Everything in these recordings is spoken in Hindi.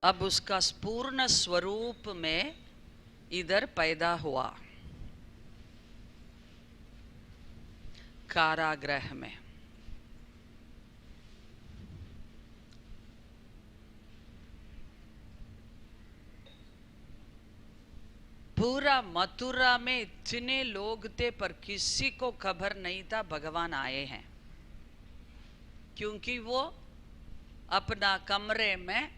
अब उसका पूर्ण स्वरूप में इधर पैदा हुआ, कारागृह में। पूरा मथुरा में इतने लोग थे पर किसी को खबर नहीं था भगवान आए हैं, क्योंकि वो अपना कमरे में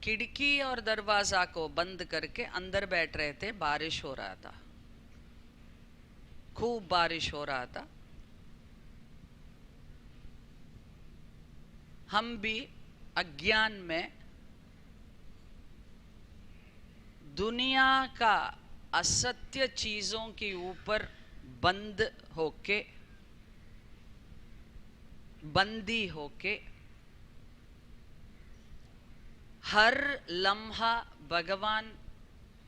खिड़की और दरवाजा को बंद करके अंदर बैठ रहे थे। बारिश हो रहा था, खूब बारिश हो रहा था। हम भी अज्ञान में दुनिया का असत्य चीजों के ऊपर बंद होके, बंदी होके, हर लम्हा भगवान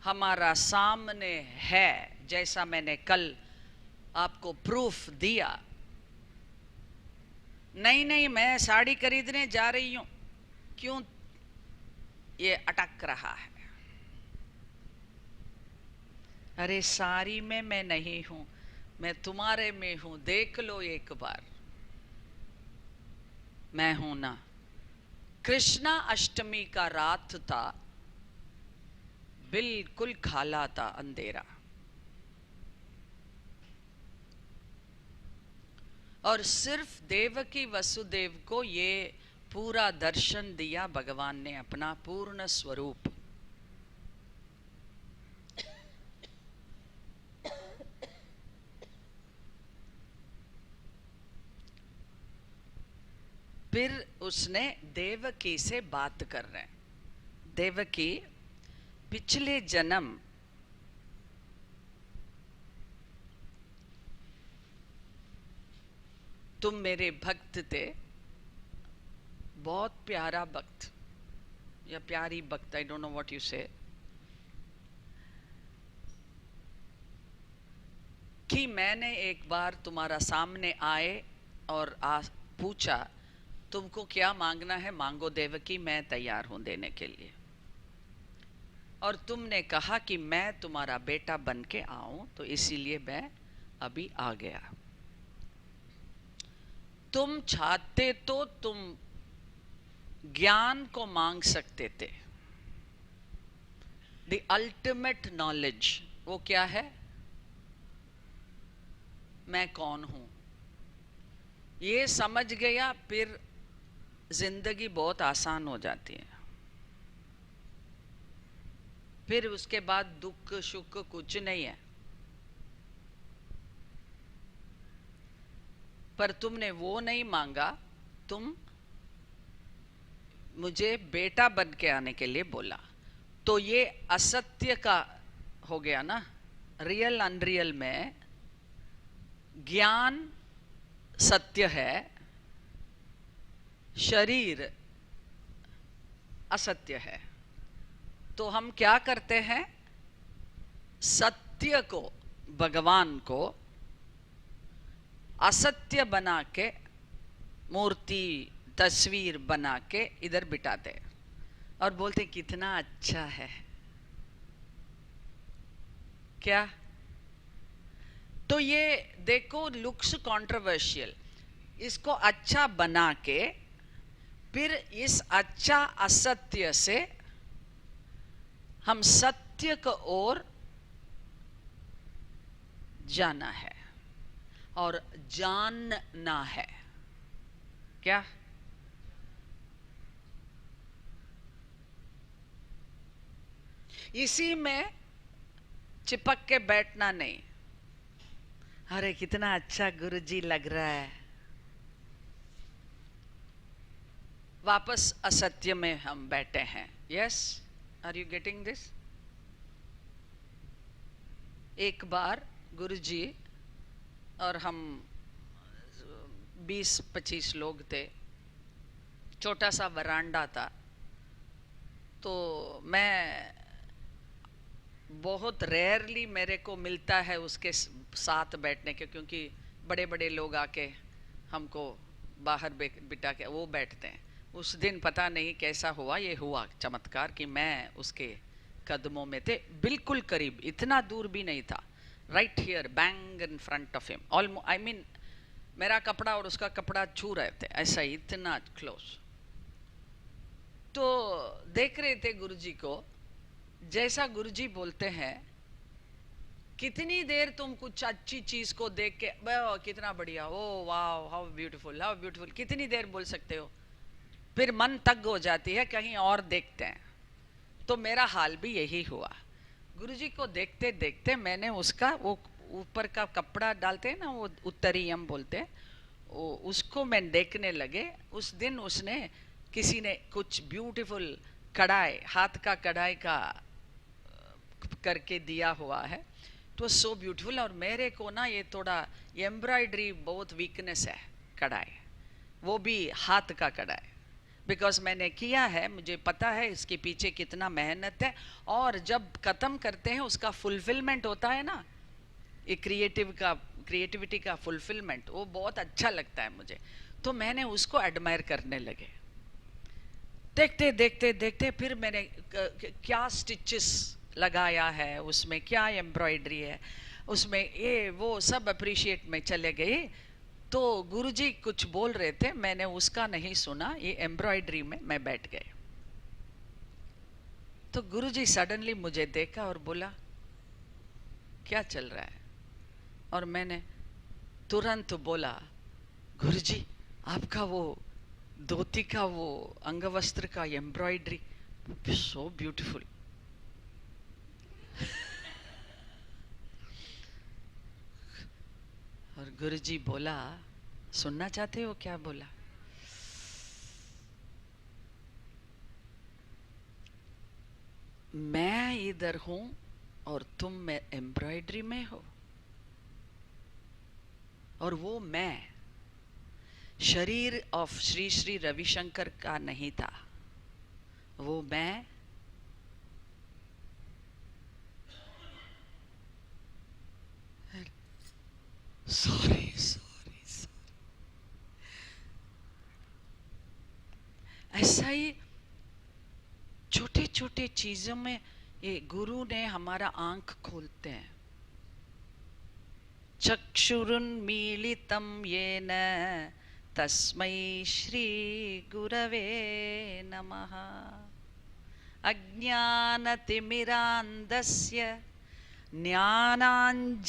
हमारा सामने है, जैसा मैंने कल आपको प्रूफ दिया। नहीं नहीं, मैं साड़ी खरीदने जा रही हूं, क्यों ये अटक रहा है? अरे साड़ी में मैं नहीं हूं, मैं तुम्हारे में हूं, देख लो एक बार, मैं हूं ना। कृष्णा अष्टमी का रात था, बिल्कुल काला था, अंधेरा। और सिर्फ देवकी वसुदेव को ये पूरा दर्शन दिया भगवान ने, अपना पूर्ण स्वरूप। फिर उसने देवकी से बात कर रहे हैं। देवकी, पिछले जन्म तुम मेरे भक्त थे, बहुत प्यारा भक्त या प्यारी भक्त, I don't know what you से, कि मैंने एक बार तुम्हारा सामने आए और पूछा तुमको क्या मांगना है, मांगो देवकी, मैं तैयार हूं देने के लिए। और तुमने कहा कि मैं तुम्हारा बेटा बन के आऊं, तो इसीलिए मैं अभी आ गया। तुम चाहते तो तुम ज्ञान को मांग सकते थे, द अल्टीमेट नॉलेज। वो क्या है? मैं कौन हूं, ये समझ गया, फिर जिंदगी बहुत आसान हो जाती है। फिर उसके बाद दुख सुख कुछ नहीं है। पर तुमने वो नहीं मांगा, तुम मुझे बेटा बन के आने के लिए बोला। तो ये असत्य का हो गया ना। रियल अनरियल में ज्ञान सत्य है, शरीर असत्य है। तो हम क्या करते हैं? सत्य को, भगवान को असत्य बना के, मूर्ति तस्वीर बना के इधर बिठाते और बोलते कितना अच्छा है। क्या? तो ये देखो, लुक्स कंट्रोवर्शियल, इसको अच्छा बना के फिर इस अच्छा असत्य से हम सत्य की ओर जाना है और जानना है। क्या? इसी में चिपक के बैठना नहीं। अरे कितना अच्छा गुरुजी लग रहा है, वापस असत्य में हम बैठे हैं। Yes, are you getting this? एक बार गुरुजी और हम 20-25 लोग थे, छोटा सा वरांडा था। तो मैं बहुत रेयरली मेरे को मिलता है उसके साथ बैठने के, क्योंकि बड़े बड़े लोग आके हमको बाहर बिठा के वो बैठते हैं। उस दिन पता नहीं कैसा हुआ, ये हुआ चमत्कार कि मैं उसके कदमों में थे, बिल्कुल करीब, इतना दूर भी नहीं था, right here bang in front of him, almost I mean मेरा कपड़ा और उसका कपड़ा छू रहे थे, ऐसा ही, इतना क्लोज। तो देख रहे थे गुरुजी को, जैसा गुरुजी बोलते हैं, कितनी देर तुम कुछ अच्छी चीज को देख के कितना बढ़िया, ओ वाह हाउ ब्यूटीफुल हाउ ब्यूटीफुल, कितनी देर बोल सकते हो, फिर मन तग हो जाती है, कहीं और देखते हैं। तो मेरा हाल भी यही हुआ। गुरुजी को देखते देखते मैंने उसका वो ऊपर का कपड़ा डालते हैं ना, वो उत्तरीयम बोलते हैं, वो उसको मैं देखने लगे। उस दिन उसने किसी ने कुछ ब्यूटीफुल कढ़ाई, हाथ का कढ़ाई का करके दिया हुआ है, तो सो ब्यूटीफुल। और मेरे को ना ये थोड़ा एम्ब्रॉयडरी बहुत वीकनेस है, कढ़ाई, वो भी हाथ का कढ़ाई, बिकॉज मैंने किया है, मुझे पता है इसके पीछे कितना मेहनत है, और जब ख़त्म करते हैं उसका फुलफिलमेंट होता है ना, ये क्रिएटिविटी का फुलफिलमेंट, वो बहुत अच्छा लगता है मुझे। तो मैंने उसको एडमायर करने लगे। देखते देखते देखते फिर मैंने क्या स्टिचेस लगाया है, उसमें क्या एम्ब्रॉयडरी है, उसमें ये वो सब अप्रिशिएट में चले गए। तो गुरुजी कुछ बोल रहे थे, मैंने उसका नहीं सुना, ये एम्ब्रॉयडरी में मैं बैठ गए। तो गुरुजी सडनली मुझे देखा और बोला क्या चल रहा है, और मैंने तुरंत बोला गुरुजी आपका वो धोती का वो अंगवस्त्र का एम्ब्रॉयडरी सो ब्यूटीफुल। और गुरुजी बोला, सुनना चाहते हो क्या बोला? मैं इधर हूं और तुम में एम्ब्रॉयडरी में हो, और वो मैं शरीर ऑफ श्री श्री रविशंकर का नहीं था, वो मैं सॉरी सॉरी सॉरी। ऐसा ही छोटे छोटे चीजों में ये गुरु ने हमारा आंख खोलते हैं। चक्षुरुन्मीलितं येन तस्मै श्री गुरवे नमः। अज्ञानतिमिरान्धस्य ज्ञानाञ्जनशलाकया।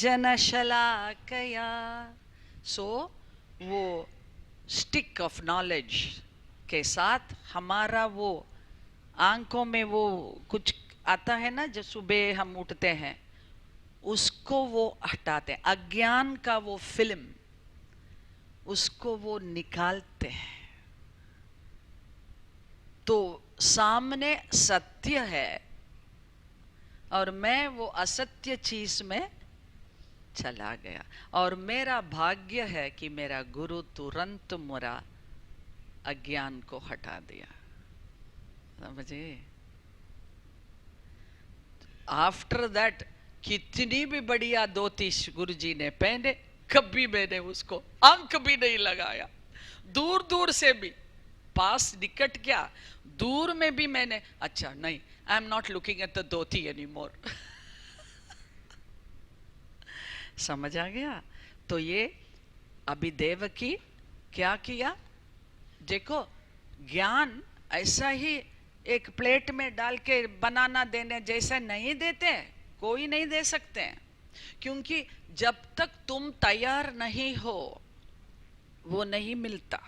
सो वो स्टिक ऑफ नॉलेज के साथ हमारा वो आंखों में वो कुछ आता है ना, जब सुबह हम उठते हैं उसको वो हटाते हैं, अज्ञान का वो फिल्म, उसको वो निकालते हैं। तो सामने सत्य है और मैं वो असत्य चीज में चला गया, और मेरा भाग्य है कि मेरा गुरु तुरंत मेरा अज्ञान को हटा दिया। समझे? आफ्टर दैट कितनी भी बढ़िया धोती गुरुजी ने पहने, कभी मैंने उसको आंख भी नहीं लगाया, दूर दूर से भी, पास निकट क्या दूर में भी मैंने, अच्छा नहीं, I am not looking at the dhoti any more. समझ आ गया? तो ये अभी देवकी क्या किया, देखो ज्ञान ऐसा ही एक प्लेट में डाल के बनाना देने जैसा नहीं देते, कोई नहीं दे सकते हैं, क्योंकि जब तक तुम तैयार नहीं हो वो नहीं मिलता।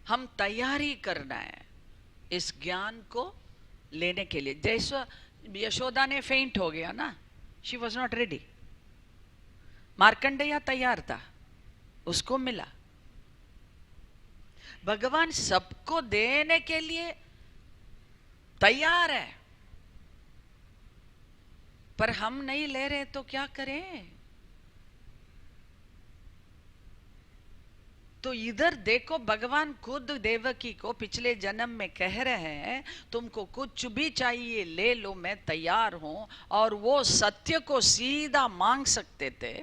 हम तैयारी करना है इस ज्ञान को लेने के लिए। जैसा यशोदा ने फेंट हो गया ना, she was not ready, Markandeya तैयार था, उसको मिला। भगवान सबको देने के लिए तैयार है, पर हम नहीं ले रहे तो क्या करें? तो इधर देखो, भगवान खुद देवकी को पिछले जन्म में कह रहे हैं तुमको कुछ भी चाहिए ले लो, मैं तैयार हूं। और वो सत्य को सीधा मांग सकते थे,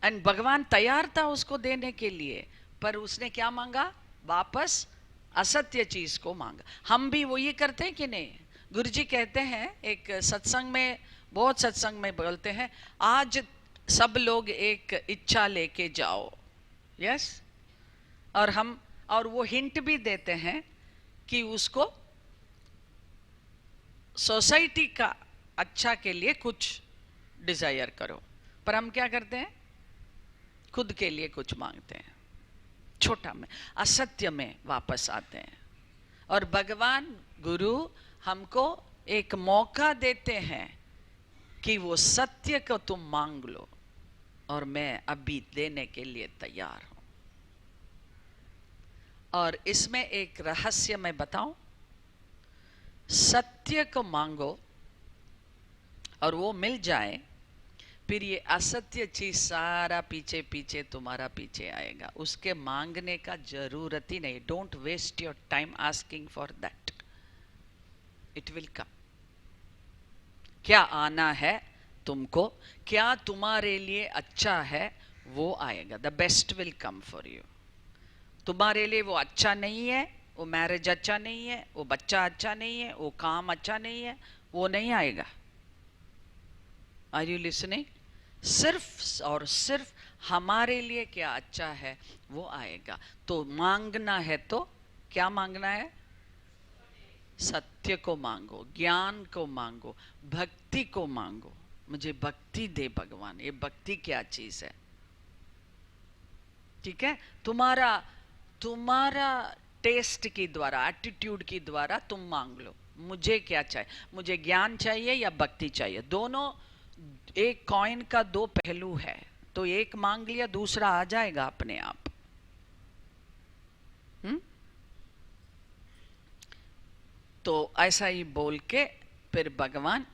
एंड भगवान तैयार था उसको देने के लिए, पर उसने क्या मांगा? वापस असत्य चीज को मांगा। हम भी वही करते हैं कि नहीं? गुरुजी कहते हैं एक सत्संग में, बहुत सत्संग में बोलते हैं, आज सब लोग एक इच्छा लेके जाओ। यस, और वो हिंट भी देते हैं कि उसको सोसाइटी का अच्छा के लिए कुछ डिजायर करो। पर हम क्या करते हैं? खुद के लिए कुछ मांगते हैं, छोटा में, असत्य में वापस आते हैं। और भगवान गुरु हमको एक मौका देते हैं कि वो सत्य को तुम मांग लो, और मैं अभी देने के लिए तैयार हूं। और इसमें एक रहस्य मैं बताऊं, सत्य को मांगो और वो मिल जाए, फिर ये असत्य चीज सारा पीछे पीछे तुम्हारा पीछे आएगा, उसके मांगने का जरूरत ही नहीं। Don't waste your time asking for that, it will come. क्या आना है तुमको, क्या तुम्हारे लिए अच्छा है, वो आएगा। The best will come for you. तुम्हारे लिए वो अच्छा नहीं है, वो मैरिज अच्छा नहीं है, वो बच्चा अच्छा नहीं है, वो काम अच्छा नहीं है, वो नहीं आएगा। Are you listening? सिर्फ और सिर्फ हमारे लिए क्या अच्छा है वो आएगा। तो मांगना है तो क्या मांगना है? सत्य को मांगो, ज्ञान को मांगो, भक्ति को मांगो। मुझे भक्ति दे भगवान। ये भक्ति क्या चीज है? ठीक है, तुम्हारा टेस्ट की द्वारा, एटीट्यूड की द्वारा तुम मांग लो, मुझे क्या चाहिए? मुझे ज्ञान चाहिए या भक्ति चाहिए? दोनों एक कॉइन का दो पहलू है। तो एक मांग लिया, दूसरा आ जाएगा अपने आप। तो ऐसा ही बोल के फिर भगवान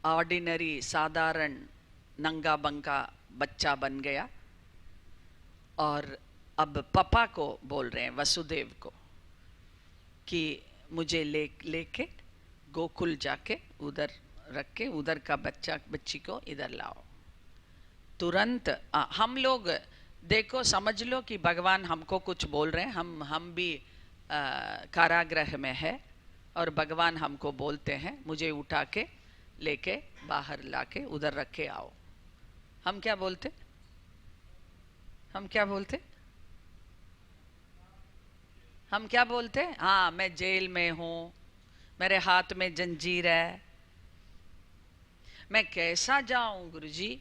ऑर्डिनरी, साधारण नंगा बंका बच्चा बन गया। और अब पापा को बोल रहे हैं, वसुदेव को, कि मुझे लेके गोकुल जाके उधर रख के, उधर का बच्ची को इधर लाओ तुरंत। हम लोग देखो, समझ लो कि भगवान हमको कुछ बोल रहे हैं। हम भी कारागृह में है और भगवान हमको बोलते हैं मुझे उठा के लेके बाहर लाके उधर रख के आओ। हम क्या बोलते? हम क्या बोलते? हम क्या बोलते? हाँ, मैं जेल में हूं, मेरे हाथ में जंजीर है, मैं कैसा जाऊं गुरुजी?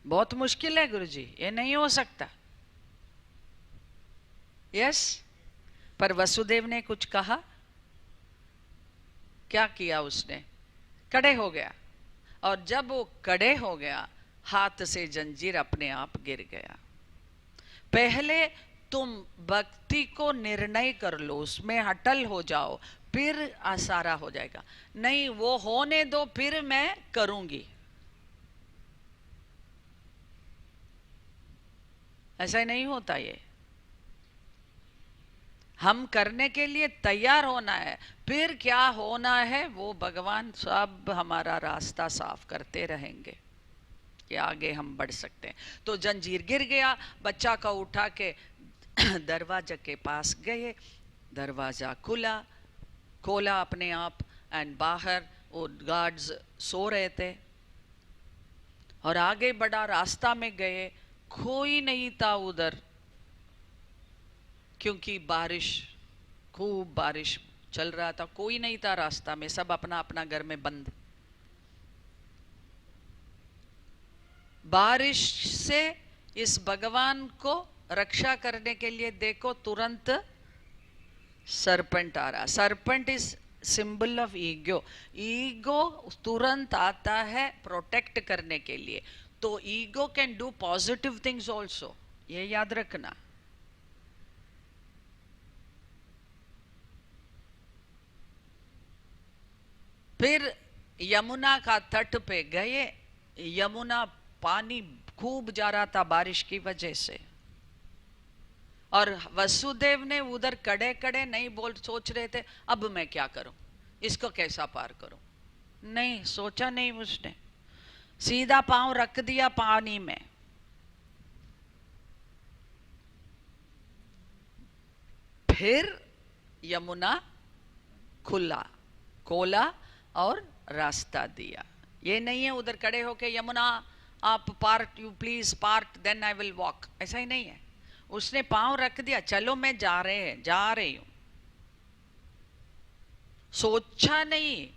बहुत मुश्किल है गुरुजी, ये नहीं हो सकता। यस, पर वसुदेव ने कुछ कहा, क्या किया उसने? कड़े हो गया। और जब वो कड़े हो गया, हाथ से जंजीर अपने आप गिर गया। पहले तुम भक्ति को निर्णय कर लो, उसमें अटल हो जाओ, फिर आसारा हो जाएगा। नहीं, वो होने दो, फिर मैं करूंगी, ऐसा ही नहीं होता। ये हम करने के लिए तैयार होना है, फिर क्या होना है वो भगवान सब हमारा रास्ता साफ करते रहेंगे कि आगे हम बढ़ सकते हैं। तो जंजीर गिर गया, बच्चा को उठा के दरवाजा के पास गए, दरवाजा खोला अपने आप, एंड बाहर वो गार्ड्स सो रहे थे। और आगे बढ़ा, रास्ता में गए, कोई नहीं था उधर, क्योंकि खूब बारिश चल रहा था, कोई नहीं था रास्ता में, सब अपना अपना घर में बंद। बारिश से इस भगवान को रक्षा करने के लिए देखो, तुरंत सरपेंट आ रहा। Serpent is symbol of ego. Ego तुरंत आता है प्रोटेक्ट करने के लिए। तो ego can do positive things also, ये याद रखना। फिर यमुना का तट पे गए, यमुना पानी खूब जा रहा था बारिश की वजह से। और वसुदेव ने उधर कड़े कड़े नहीं सोच रहे थे अब मैं क्या करूं, इसको कैसा पार करूं, नहीं सोचा नहीं उसने। सीधा पांव रख दिया पानी में, फिर यमुना खोला और रास्ता दिया। ये नहीं है उधर खड़े होके यमुना आप part, you please part, then I will walk, ऐसा ही नहीं है। उसने पांव रख दिया, चलो मैं जा रही हूं। सोचा नहीं,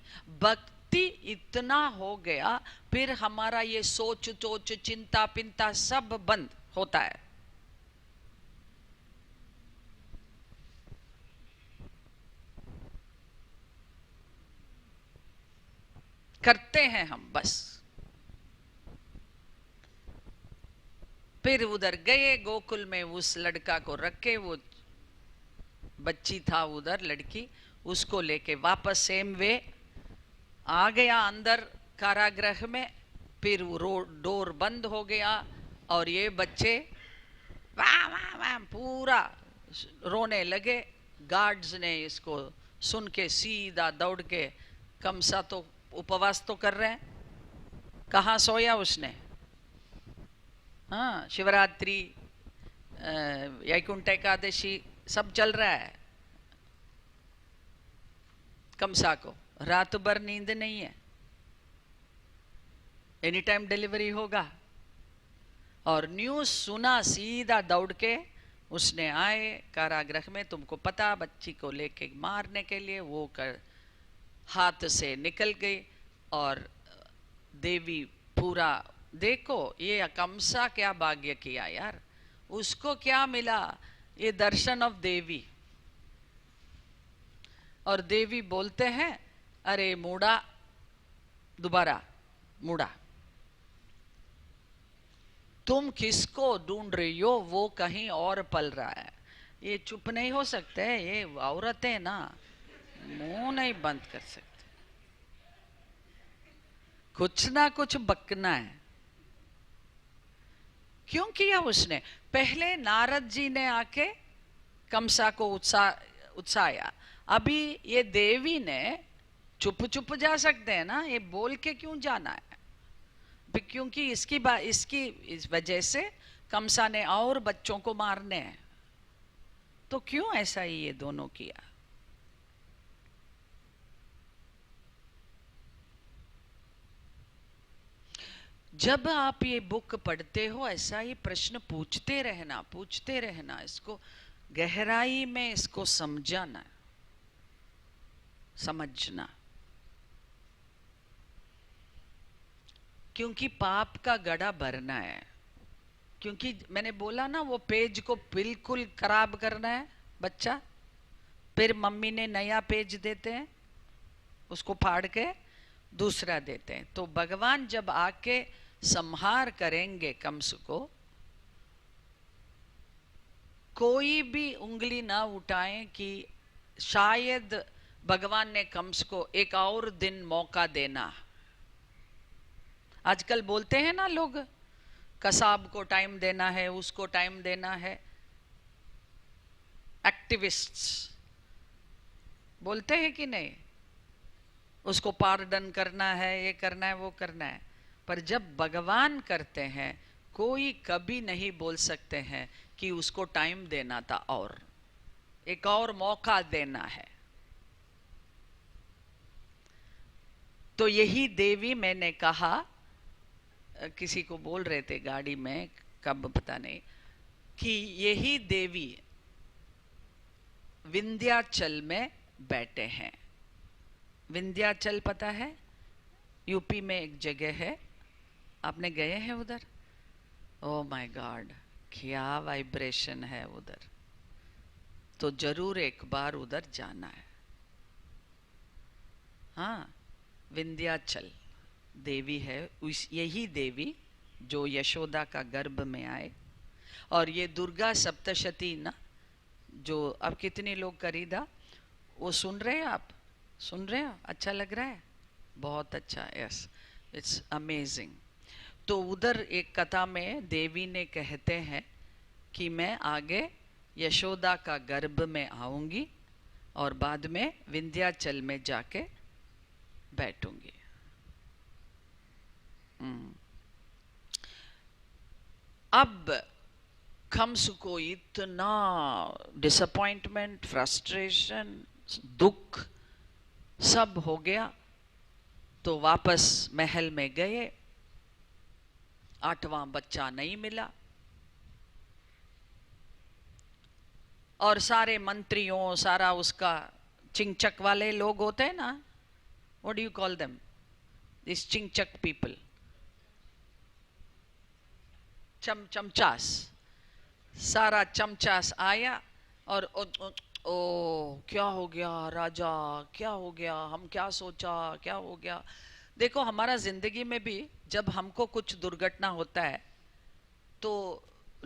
भक्ति इतना हो गया, फिर हमारा ये सोच चोच चिंता पिंता सब बंद होता है। करते हैं हम बस। फिर उधर गए गोकुल में, उस लड़का को रखे, वो बच्ची था उधर लड़की, उसको लेके वापस सेम वे आ गया अंदर कारागृह में। फिर वो डोर बंद हो गया और ये बच्चे वाह वाह वाह पूरा रोने लगे। गार्ड्स ने इसको सुन के सीधा दौड़ के, कंसा तो उपवास तो कर रहे हैं, कहाँ सोया उसने? हाँ, शिवरात्रि, वैकुंठ एकादशी सब चल रहा है। कंसा को रात भर नींद नहीं है, एनी टाइम डिलीवरी होगा। और न्यूज सुना, सीधा दौड़ के उसने आए कारागृह में। तुमको पता, बच्ची को लेके मारने के लिए वो हाथ से निकल गई। और देवी पूरा, देखो ये कंसा क्या भाग्य किया यार, उसको क्या मिला? ये दर्शन ऑफ देवी। और देवी बोलते हैं, अरे मूढ़ा, दोबारा मूढ़ा, तुम किसको ढूंढ रही हो? वो कहीं और पल रहा है। ये चुप नहीं हो सकते, ये औरतें ना मुंह नहीं बंद कर सकते, कुछ ना कुछ बकना है। क्यों किया उसने? पहले नारद जी ने आके कंसा को उत्साया, अभी ये देवी ने, चुप चुप जा सकते हैं ना, ये बोल के क्यों जाना है? क्योंकि इसकी इस वजह से कंसा ने और बच्चों को मारने हैं। तो क्यों ऐसा ही ये दोनों किया? जब आप ये बुक पढ़ते हो, ऐसा ही प्रश्न पूछते रहना, इसको गहराई में इसको समझना, क्योंकि पाप का गड़ा भरना है। क्योंकि मैंने बोला ना, वो पेज को बिल्कुल खराब करना है बच्चा, फिर मम्मी ने नया पेज देते हैं, उसको फाड़ के दूसरा देते हैं। तो भगवान जब आके संहार करेंगे कंस को, कोई भी उंगली ना उठाएं कि शायद भगवान ने कंस को एक और दिन मौका देना। आजकल बोलते हैं ना लोग, कसाब को टाइम देना है, उसको टाइम देना है, एक्टिविस्ट्स बोलते हैं कि नहीं, उसको पार्डन करना है, ये करना है, वो करना है। पर जब भगवान करते हैं, कोई कभी नहीं बोल सकते हैं कि उसको टाइम देना था और एक और मौका देना है। तो यही देवी, मैंने कहा, किसी को बोल रहे थे गाड़ी में, कब पता नहीं, कि यही देवी विंध्याचल में बैठे हैं। विंध्याचल पता है? यूपी में एक जगह है, आपने गए हैं उधर? ओह माय गॉड, क्या वाइब्रेशन है उधर, तो जरूर एक बार उधर जाना है। हाँ, विंध्याचल देवी है, यही देवी जो यशोदा का गर्भ में आए। और ये दुर्गा सप्तशती ना, जो अब कितने लोग खरीदा, वो सुन रहे हैं? आप सुन रहे हो? अच्छा लग रहा है? बहुत अच्छा, यस, इट्स अमेजिंग। तो उधर एक कथा में देवी ने कहते हैं कि मैं आगे यशोदा का गर्भ में आऊंगी और बाद में विंध्याचल में जाके बैठूंगी। अब कंस को इतना डिसअपॉइंटमेंट, फ्रस्ट्रेशन, दुख सब हो गया, तो वापस महल में गए। 8वां बच्चा नहीं मिला और सारे मंत्रियों, सारा उसका चिंचक वाले लोग होते हैं ना, what do you call them, this चिंचक पीपल, चमचास, सारा चमचास आया और ओ क्या हो गया राजा, क्या हो गया, हम क्या सोचा, क्या हो गया। देखो हमारा जिंदगी में भी जब हमको कुछ दुर्घटना होता है तो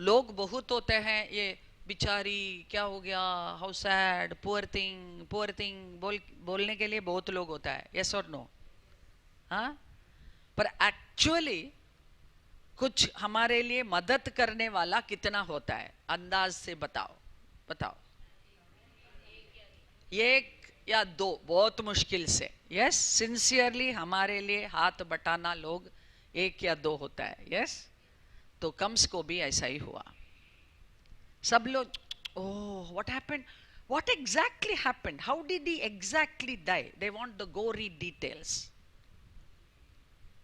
लोग बहुत होते हैं, ये बिचारी क्या हो गया, हाउ सैड, पुअर थिंग बोलने के लिए बहुत लोग होता है, यस और नो। हाँ, पर एक्चुअली कुछ हमारे लिए मदद करने वाला कितना होता है, अंदाज से बताओ, बताओ। एक या दो, बहुत मुश्किल से। यस, सिंसियरली हमारे लिए हाथ बटाना लोग एक या दो होता है। यस, तो कंस को भी ऐसा ही हुआ। सब लोग, oh what happened, what exactly happened, how did he exactly die, they want the gory details.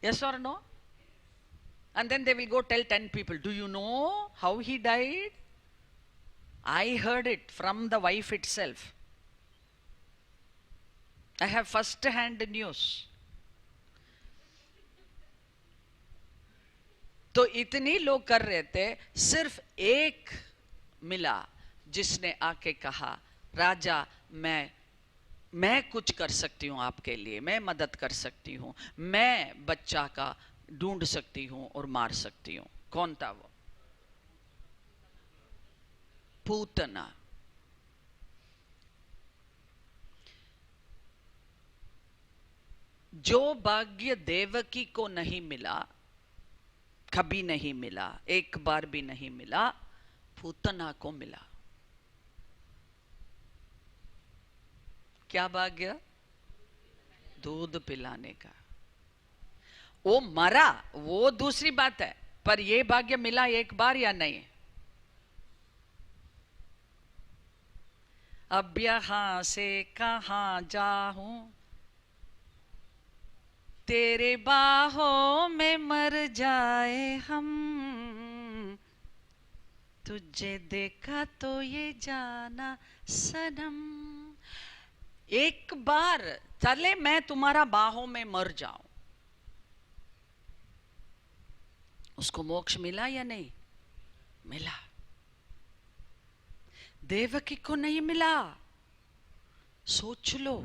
Yes और no? And then they will go tell 10 people, do you know how he died? I heard it from the wife itself. I have first hand news. तो इतनी लोग कर रहे थे, सिर्फ एक मिला जिसने आके कहा, राजा मैं कुछ कर सकती हूँ आपके लिए, मैं मदद कर सकती हूँ, मैं बच्चा का ढूंढ सकती हूँ और मार सकती हूँ। कौन था वो? पूतना। जो भाग्य देवकी को नहीं मिला, कभी नहीं मिला, एक बार भी नहीं मिला, पूतना को मिला। क्या भाग्य? दूध पिलाने का। वो मरा, वो दूसरी बात है, पर ये भाग्य मिला एक बार या नहीं? अब यहां से कहां जाऊं, तेरे बाहों में मर जाए हम, तुझे देखा तो ये जाना सनम। एक बार चले मैं तुम्हारा बाहों में मर जाऊं, उसको मोक्ष मिला या नहीं मिला? देवकी को नहीं मिला। सोच लो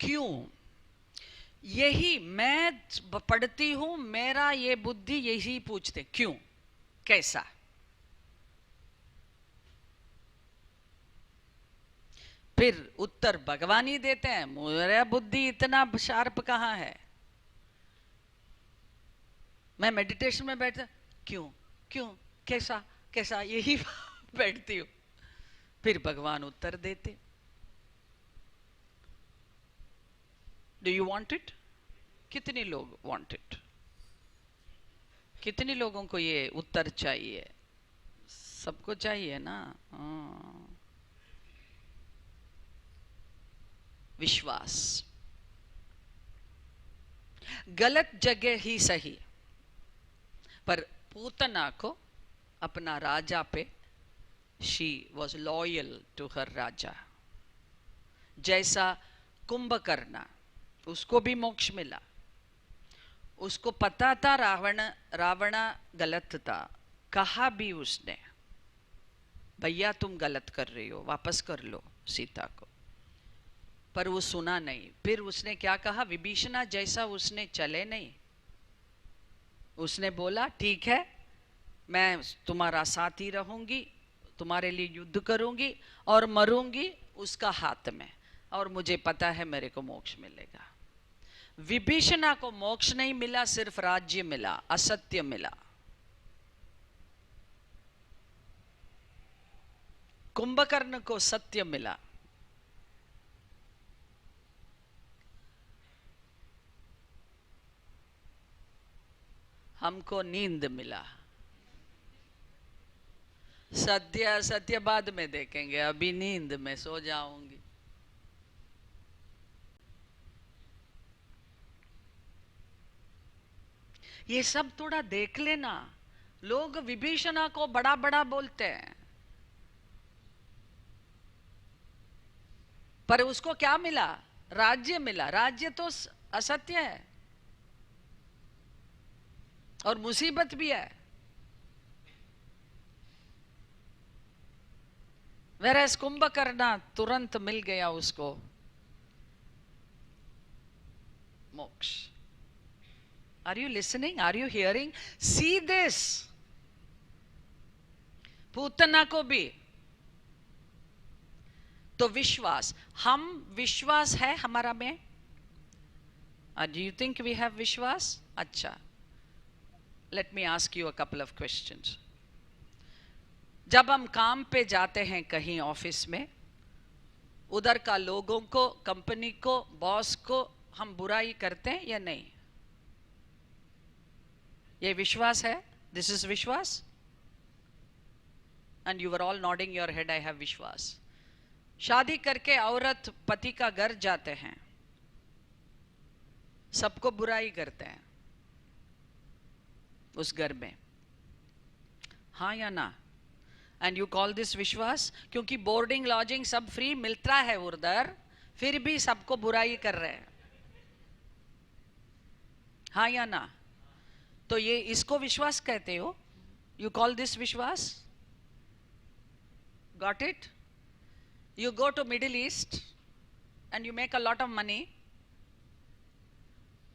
क्यों? यही मैं पढ़ती हूं, मेरा ये बुद्धि यही पूछते, क्यों, कैसा? फिर उत्तर भगवान ही देते हैं, मेरा बुद्धि इतना शार्प कहां है। मैं मेडिटेशन में बैठता, क्यों क्यों, कैसा कैसा, यही बैठती हूं, फिर भगवान उत्तर देते। Do you want it? कितने लोग वांट इट? कितने लोगों को ये उत्तर चाहिए? सबको चाहिए ना? विश्वास। गलत जगह ही सही, पर पूतना को अपना राजा पे, she was loyal to her raja. जैसा कुंभकर्ण, उसको भी मोक्ष मिला, उसको पता था रावण गलत था, कहा भी उसने, भैया तुम गलत कर रही हो, वापस कर लो सीता को, पर वो सुना नहीं। फिर उसने क्या कहा, विभीषणा जैसा उसने चले नहीं, उसने बोला ठीक है, मैं तुम्हारा साथी रहूंगी, तुम्हारे लिए युद्ध करूंगी और मरूंगी उसका हाथ में, और मुझे पता है मेरे को मोक्ष मिलेगा। विभीषणा को मोक्ष नहीं मिला, सिर्फ राज्य मिला, असत्य मिला। कुंभकर्ण को सत्य मिला। हमको नींद मिला। सत्य सत्य बाद में देखेंगे, अभी नींद में सो जाऊंगी। ये सब थोड़ा देख लेना। लोग विभीषणा को बड़ा बड़ा बोलते हैं, पर उसको क्या मिला? राज्य मिला। राज्य तो असत्य है और मुसीबत भी है। वेरस कुंभकर्ण तुरंत मिल गया उसको मोक्ष। Are you listening? Are you hearing? See this. Putana को भी तो विश्वास, हम विश्वास है हमारा में। Do you think we have विश्वास? अच्छा, let me ask you a couple of questions. जब हम काम पे जाते हैं कहीं ऑफिस में, उधर का लोगों को, कंपनी को, बॉस को हम बुराई करते हैं या नहीं? ये विश्वास है? दिस इज विश्वास? And you are all nodding your head, I have विश्वास। शादी करके औरत पति का घर जाते हैं, सबको बुराई करते हैं उस घर में, हाँ या ना? एंड यू कॉल दिस विश्वास? क्योंकि बोर्डिंग लॉजिंग सब फ्री मिलता है उधर, फिर भी सबको बुराई कर रहे हैं, हाँ या ना? तो ये इसको विश्वास कहते हो? यू कॉल दिस विश्वास? Got it? You go to Middle East and you make a lot of money,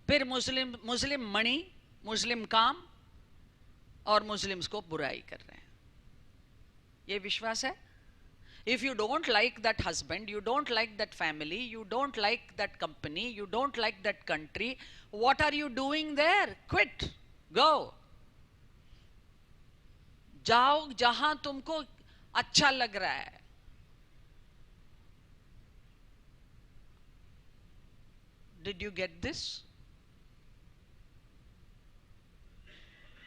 फिर मुस्लिम मणि, मुस्लिम काम और मुस्लिम्स को बुराई कर रहे हैं। ये विश्वास है? If you don't like that husband, you don't like that family, you don't like that company, you don't like that country, what are you doing there? Quit. Go. जाओ जहां तुमको अच्छा लग रहा है। Did you get this?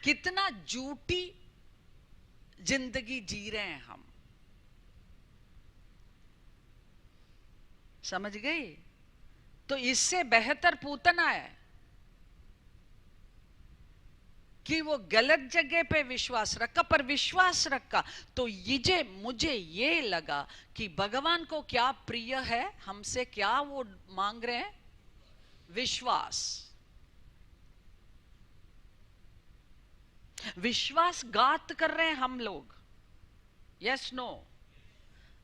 कितना झूठी जिंदगी जी रहे हैं हम, समझ गई? तो इससे बेहतर पूतना है कि वो गलत जगह पे विश्वास रखा, पर विश्वास रखा तो मुझे ये लगा कि भगवान को क्या प्रिय है, हमसे क्या वो मांग रहे हैं? विश्वास। विश्वासघात कर रहे हैं हम लोग। Yes no?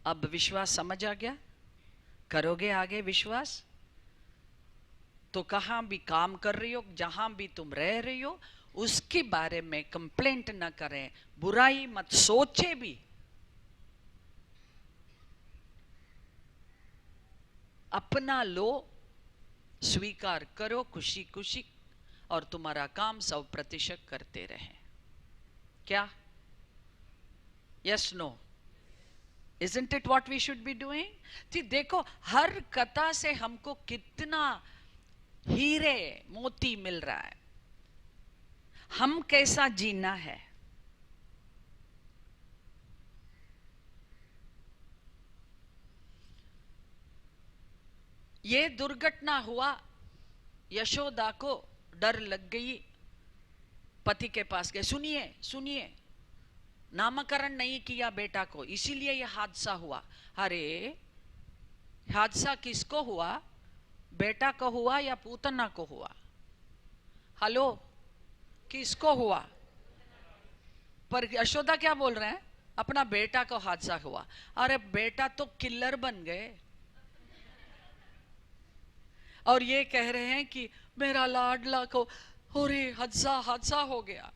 अब विश्वास समझ आ गया? करोगे आगे विश्वास? तो कहां भी काम कर रही हो, जहां भी तुम रह रही हो, उसके बारे में कंप्लेंट न करें, बुराई मत सोचे भी, अपना लो, स्वीकार करो खुशी खुशी, और तुम्हारा काम 100% करते रहे। क्या? Yes no? Isn't it what we should be doing? जी देखो, हर कथा से हमको कितना हीरे मोती मिल रहा है। हम कैसा जीना है, ये दुर्घटना हुआ, यशोदा को डर लग गई, पति के पास गए, सुनिए सुनिए, नामकरण नहीं किया बेटा को, इसीलिए यह हादसा हुआ। अरे हादसा किसको हुआ? बेटा को हुआ या पूतना को हुआ? हेलो, किसको हुआ? पर यशोदा क्या बोल रहे हैं? अपना बेटा को हादसा हुआ। अरे बेटा तो किलर बन गए, और ये कह रहे हैं कि मेरा लाडला को अरे हादसा हो गया।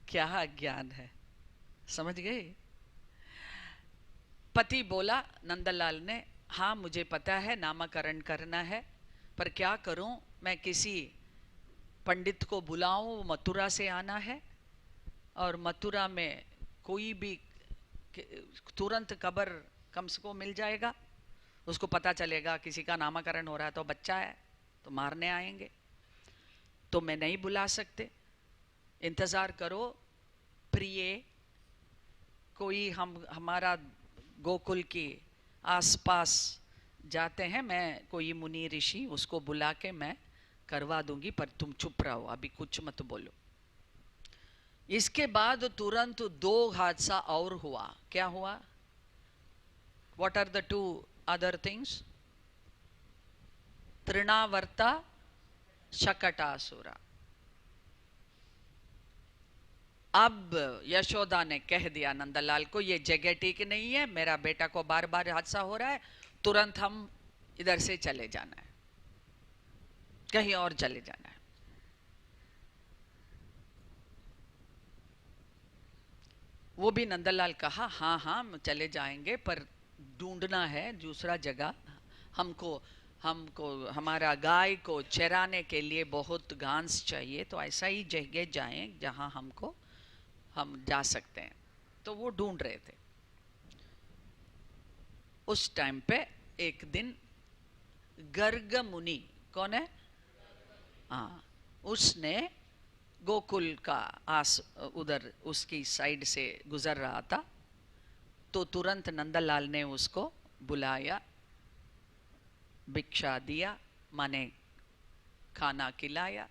क्या ज्ञान है, समझ गए? पति बोला नंदलाल ने, हाँ मुझे पता है नामकरण करना है, पर क्या करूं, मैं किसी पंडित को बुलाऊं, मथुरा से आना है, और मथुरा में कोई भी तुरंत खबर कम से कम मिल जाएगा, उसको पता चलेगा किसी का नामकरण हो रहा है तो बच्चा है तो मारने आएंगे। तो मैं नहीं बुला सकते, इंतज़ार करो प्रिय, कोई हमारा गोकुल के आसपास जाते हैं, मैं कोई मुनि ऋषि उसको बुला के मैं करवा दूंगी, पर तुम चुप रहो, अभी कुछ मत बोलो। इसके बाद तुरंत दो हादसा और हुआ। क्या हुआ? What are the two other things? Trinavarta, Shakatasura. अब यशोदा ने कह दिया नंदलाल को, ये जगह ठीक नहीं है, मेरा बेटा को बार बार हादसा हो रहा है, तुरंत हम इधर से चले जाना है, कहीं और चले जाना है। वो भी नंदलाल कहा हाँ हाँ चले जाएंगे, पर ढूंढना है दूसरा जगह, हमको हमारा गाय को चराने के लिए बहुत घास चाहिए, तो ऐसा ही जगह जाएं जहाँ हम जा सकते हैं। तो वो ढूंढ रहे थे। उस टाइम पे एक दिन गर्ग मुनि, कौन है? हाँ, उसने गोकुल का उधर उसकी साइड से गुजर रहा था, तो तुरंत नंदलाल ने उसको बुलाया, भिक्षा दिया, माने खाना खिलाया,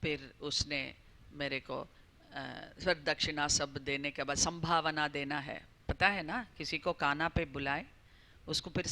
फिर उसने मेरे को फिर दक्षिणा सब देने के बाद संभावना देना है, पता है ना, किसी को खाना पे बुलाए उसको फिर